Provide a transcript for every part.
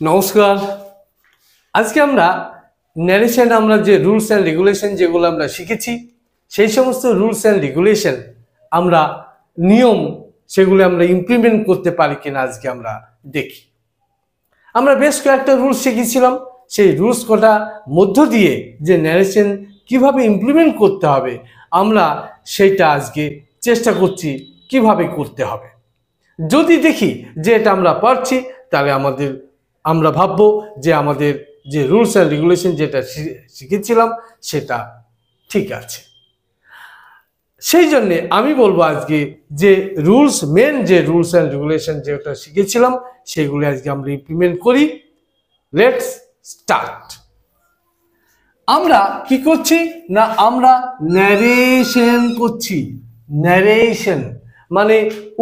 নমস্কার। আজকে আমরা ন্যারেশন আমরা যে রুলস অ্যান্ড রেগুলেশন যেগুলো আমরা শিখেছি সেই সমস্ত রুলস অ্যান্ড রেগুলেশন আমরা নিয়ম সেগুলো আমরা ইমপ্লিমেন্ট করতে পারি কিনা আজকে আমরা দেখি। আমরা বেশ কয়েকটা রুলস শিখেছিলাম, সেই রুলস কটা মধ্য দিয়ে যে ন্যারেশন কিভাবে ইমপ্লিমেন্ট করতে হবে আমরা সেইটা আজকে চেষ্টা করছি কিভাবে করতে হবে। যদি দেখি যে এটা আমরা পারছি তাহলে আমরা ভাববো যে আমাদের যে রুলস অ্যান্ড রেগুলেশন যেটা শিখেছিলাম সেটা ঠিক আছে। সেই জন্যে আমি বলবো আজকে যে মেন যে রুলস অ্যান্ড রেগুলেশন যেটা শিখেছিলাম সেগুলো আজকে আমরা ইমপ্লিমেন্ট করি। Let's start. আমরা কি করছি না, আমরা ন্যারেশন করছি। ন্যারেশন মানে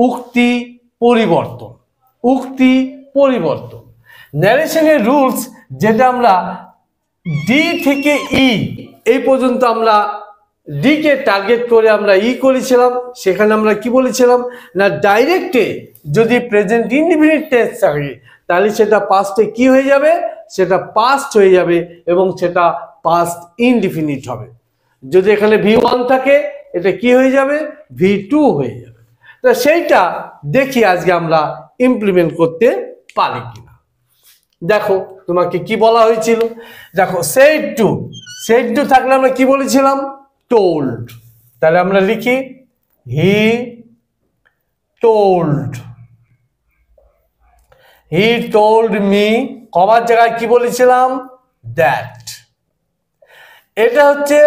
উক্তি পরিবর্তন। উক্তি পরিবর্তন ন্যারেশনের রুলস যেটা আমরা ডি থেকে ই এই পর্যন্ত আমরা ডি কে টার্গেট করে আমরা ই করেছিলাম। সেখানে আমরা কি বলেছিলাম না, ডাইরেক্টে যদি প্রেজেন্ট ইনডিফিনিট টেন্স থাকে তাহলে সেটা পাস্টে কি হয়ে যাবে, সেটা পাস্ট হয়ে যাবে এবং সেটা পাস্ট ইনডিফিনিট হবে। যদি এখানে V1 থাকে এটা কি হয়ে যাবে, V2 হয়ে যাবে। তো সেইটা দেখি আজকে আমরা ইমপ্লিমেন্ট করতে পারি কিনা। দেখো তোমাকে কি বলা হয়েছিল, দেখো said to থাকলে আমরা কি বলেছিলাম, told। তাহলে আমরা লিখি he told me, কমার জায়গায় কি বলেছিলাম, that। এটা হচ্ছে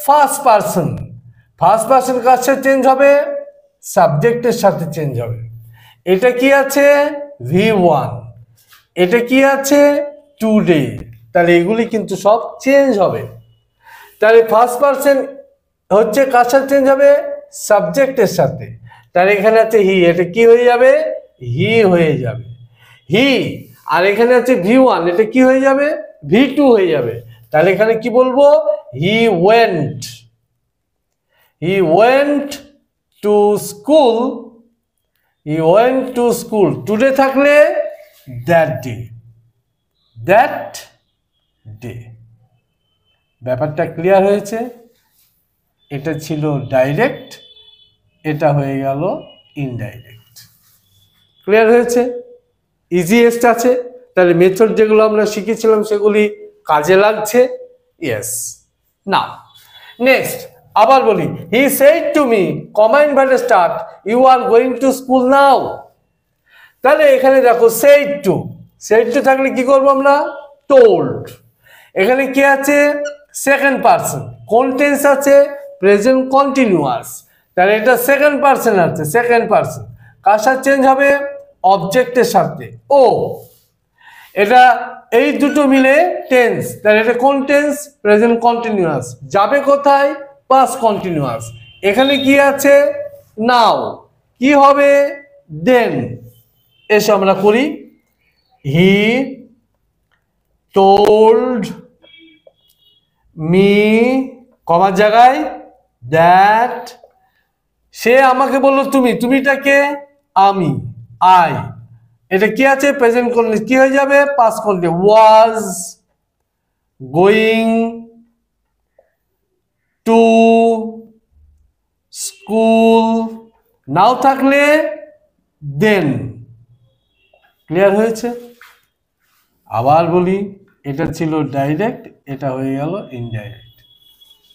ফার্স্ট পারসন। ফার্স্ট পারসন কার সাথে চেঞ্জ হবে, সাবজেক্টের সাথে চেঞ্জ হবে। এটা কি আছে V1, এটা কি আছে টুডে। তাহলে এগুলি কিন্তু সব চেঞ্জ হবে। তাহলে ফার্স্ট পারসন হচ্ছে কার সাথে চেঞ্জ হবে, সাবজেক্টের সাথে। তাহলে এখানে আছে হি, এটা কি হয়ে যাবে, হি হয়ে যাবে হি। আর এখানে আছে V1, এটা কি হয়ে যাবে, V2 হয়ে যাবে। তাহলে এখানে কি বলবো, he went to school. Today থাকলে দ্যাট ডে। ব্যাপারটা ক্লিয়ার হয়েছে। এটা ছিল ডাইরেক্ট, এটা হয়ে গেল ইনডাইরেক্ট। ক্লিয়ার হয়েছে, ইজিয়েস্ট আছে। তাহলে মেথড যেগুলো আমরা শিখেছিলাম সেগুলি কাজে লাগছে। ইয়েস। নাও নেক্সট আবার বলি, he said to me, comma inverted start, you are going to school now. তাহলে এখানে দেখো সেড টু থাকলে কি করবো আমরা, টোল্ড। এখানে কি আছে, সেকেন্ড পারসন। কোন টেন্স আছে, প্রেজেন্ট কন্টিনিউয়াস। তাহলে এটা সেকেন্ড পারসন আছে, সেকেন্ড পারসন। কার সাথে চেঞ্জ হবে, অবজেক্টের সাথে ও। এটা এই দুটো মিলে টেন্স। তাহলে এটা কোন টেন্স, প্রেজেন্ট কন্টিনিউয়াস। যাবে কোথায়, পাস্ট কন্টিনিউয়াস। এখানে কি আছে, নাও। কি হবে, দেন। এসে আমরা করি, হি টোল্ড মি, কমার জায়গায় দ্যাট। সে আমাকে বললো তুমি, তুমিটাকে আমি, আই। এটা কি আছে, প্রেজেন্ট কন্টিনিউয়াস, কি হয়ে যাবে, past continuous, was going to school. নাও থাকলে দেন। ক্লিয়ার হয়েছে। আবার বলি, এটা ছিল ডাইরেক্ট, এটা হয়ে গেল indirect.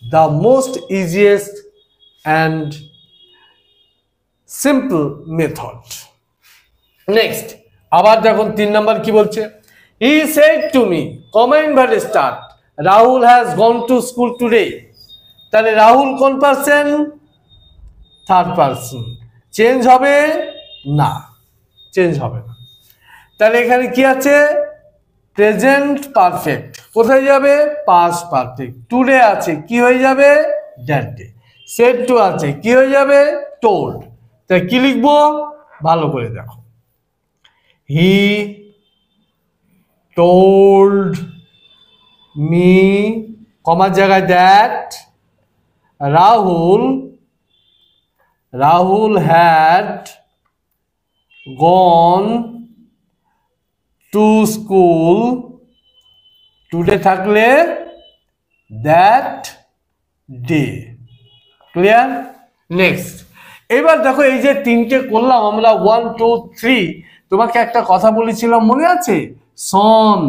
The most easiest and simple method. Next আবার দেখুন 3 নাম্বার কি বলছে, হি said to me, comma inverted start, Rahul has gone to school today. তাহলে রাহুল কোন পারসন, থার্ড পারসন। চেঞ্জ হবে না, চেঞ্জ হবে না। তাহলে এখানে কি আছে, প্রেজেন্ট পারফেক্ট। কোথায় যাবে, পাস্ট পারফেক্ট। টুডে আছে, কি হয়ে যাবে, দ্যাট ডে। সেড টু আছে, কি হয়ে যাবে, টোল্ড। তাই কি লিখবো, ভালো করে দেখো, হি টোল্ড মি, কমার জায়গায় that, Rahul had gone to school today থাকলে দ্যাট ডে। ক্লিয়ার? নেক্সট, এবার দেখো এই যে তিনটে করলাম আমরা 1 2 3, তোমাকে একটা কথা বলেছিলাম মনে আছে? সন,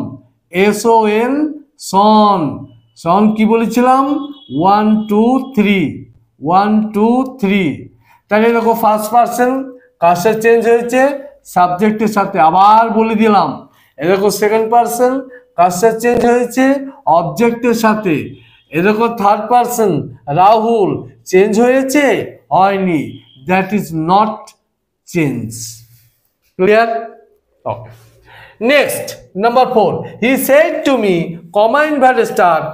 SON, সন। সন কি বলেছিলাম? 1 2 3, 1 2 3। তাহলে দেখো ফার্স্ট পার্সন কার সাথে চেঞ্জ হয়েছে? সাবজেক্টের সাথে। আবার বলে দিলাম, এ দেখো সেকেন্ড পার্সন কার সাথে চেঞ্জ হয়েছে? অবজেক্টের সাথে। এ দেখো থার্ড পার্সন রাহুল চেঞ্জ হয়েছে? হয়নি, that is not change. Clear? Okay. Next, number 4, he said to me, comma invert start,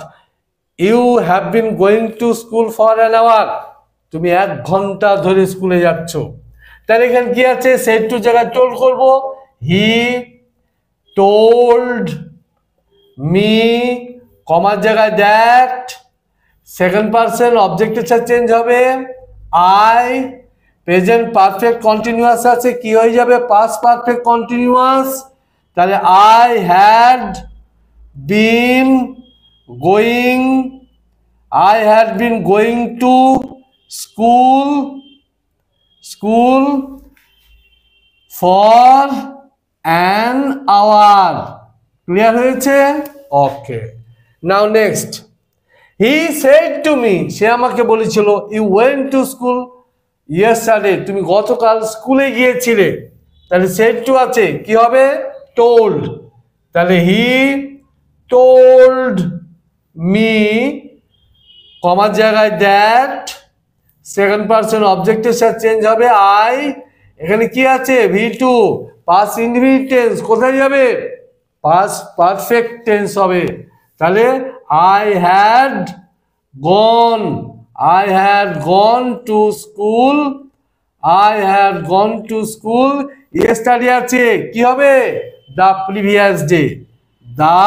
you have been going to school for an hour. তুমি 1 ঘন্টা ধরে স্কুলে যাচ্ছ। তাহলে এখানে কি আছে? সেড টু জায়গায় টোল্ড করব। হি টোল্ড মি, কমার জায়গায় দ্যাট, সেকেন্ড পার্সন অবজেক্টের সাথে চেঞ্জ হবে আই, প্রেজেন্ট পারফেক্ট কন্টিনিউয়াস আছে, কি হয়ে যাবে? Past perfect continuous. তাহলে I had been going, I had been going to school for an hour. Clear হয়েছে? Okay. Now next, he said to me, সে আমাকে বলেছিল, you went to school yesterday, তুমি গতকাল স্কুলে গিয়েছিলে। তাহলে সেড টু আছে, কি হবে? টোল্ড। তাহলে হি টোল্ড মি, কমার জায়গায় দ্যাট, সেকেন্ড পার্সন অবজেক্টের সাথে চেঞ্জ হবে আই। এখানে কি আছে? V2, past indefinite tense. কোথায় যাবে? পাস্ট পারফেক্ট টেন্স হবে। তাহলে I had gone, I had gone to school, I had gone to school yesterday আছে, কি হবে? The previous day, the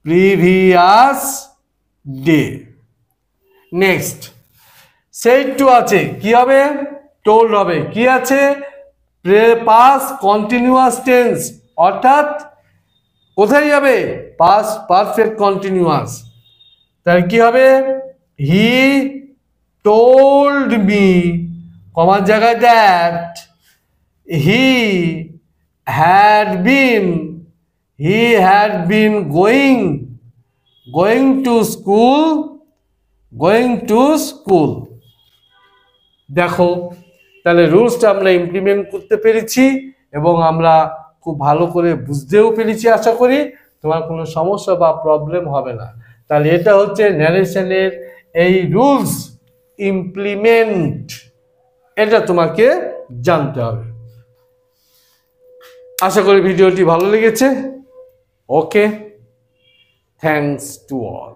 previous day. Next, said to আছে, কি হবে? টোল্ড হবে। কি আছে? পাস্ট কন্টিনিউয়াস টেন্স, অর্থাৎ কোথায় যাবে? Past perfect continuous. তাহলে কি হবে? হি টোল্ড মি, কমার জায়গায় that, he had been going to school. দেখো, তাহলে রুলসটা আমরা ইমপ্লিমেন্ট করতে পেরেছি এবং আমরা খুব ভালো করে বুঝতেও পেরেছি। আশা করি তোমার কোনো সমস্যা বা প্রবলেম হবে না। তাহলে এটা হচ্ছে ন্যারেশনের এই রুলস ইমপ্লিমেন্ট, এটা তোমাকে জানতে হবে। আশা করি ভিডিওটি ভালো লেগেছে। ওকে, থ্যাঙ্কস টু অল।